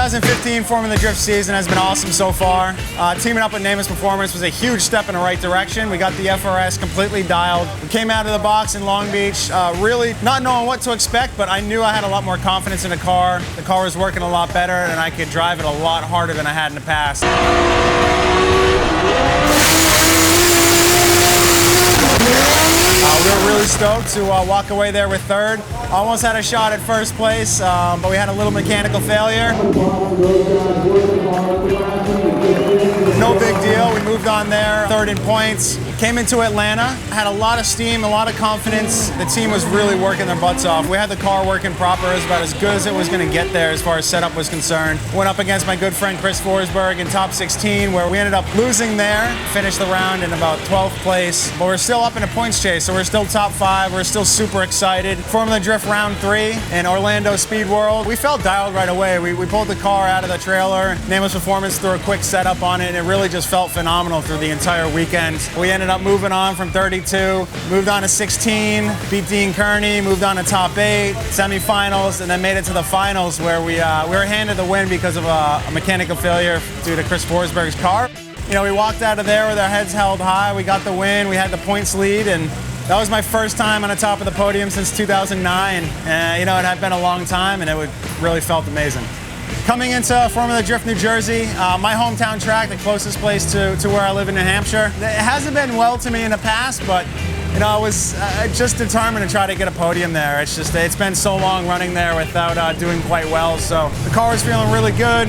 2015 Formula Drift season has been awesome so far. Teaming up with Maxxis Performance was a huge step in the right direction. We got the FRS completely dialed. We came out of the box in Long Beach, really not knowing what to expect, but I knew I had a lot more confidence in the car. The car was working a lot better, and I could drive it a lot harder than I had in the past. We were really stoked to walk away there with third. Almost had a shot at first place, but we had a little mechanical failure. No big deal. We moved on there, third in points. Came into Atlanta, had a lot of steam, a lot of confidence. The team was really working their butts off. We had the car working proper. It was about as good as it was going to get there as far as setup was concerned. Went up against my good friend Chris Forsberg in top 16, where we ended up losing there. Finished the round in about 12th place, but we're still up in a points chase, so we're still top 5. We're still super excited. Formula Drift round 3 in Orlando Speed World. We felt dialed right away. We pulled the car out of the trailer. Maxxis Performance threw a quick setup on it, and it really just felt phenomenal through the entire weekend. We ended up moving on from 32, moved on to 16, beat Dean Kearney, moved on to top 8, semifinals, and then made it to the finals where we were handed the win because of a mechanical failure due to Chris Forsberg's car. You know, we walked out of there with our heads held high. We got the win. We had the points lead, and that was my first time on the top of the podium since 2009. You know, it had been a long time, and it really felt amazing. Coming into Formula Drift, New Jersey, my hometown track, the closest place to where I live in New Hampshire. It hasn't been well to me in the past, but you know, I was just determined to try to get a podium there. It's been so long running there without doing quite well, so the car was feeling really good.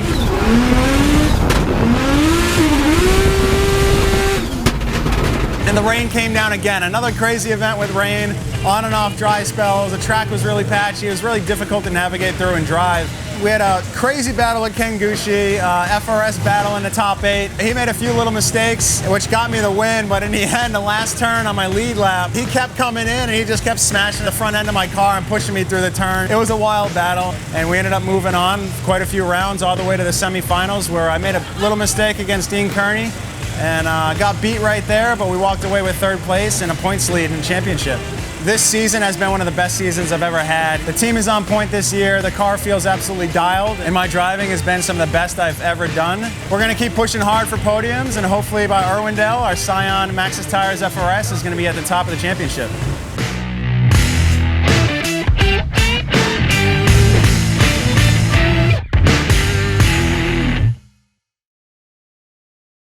And the rain came down again. Another crazy event with rain, on and off dry spells. The track was really patchy. It was really difficult to navigate through and drive. We had a crazy battle with Ken Gucci, FRS battle in the top 8. He made a few little mistakes, which got me the win, but in the end, the last turn on my lead lap, he kept coming in and he just kept smashing the front end of my car and pushing me through the turn. It was a wild battle, and we ended up moving on quite a few rounds all the way to the semifinals, where I made a little mistake against Dean Kearney and got beat right there, but we walked away with third place and a points lead in the championship. This season has been one of the best seasons I've ever had. The team is on point this year. The car feels absolutely dialed, and my driving has been some of the best I've ever done. We're going to keep pushing hard for podiums, and hopefully by Irwindale, our Scion Maxxis Tires FRS is going to be at the top of the championship.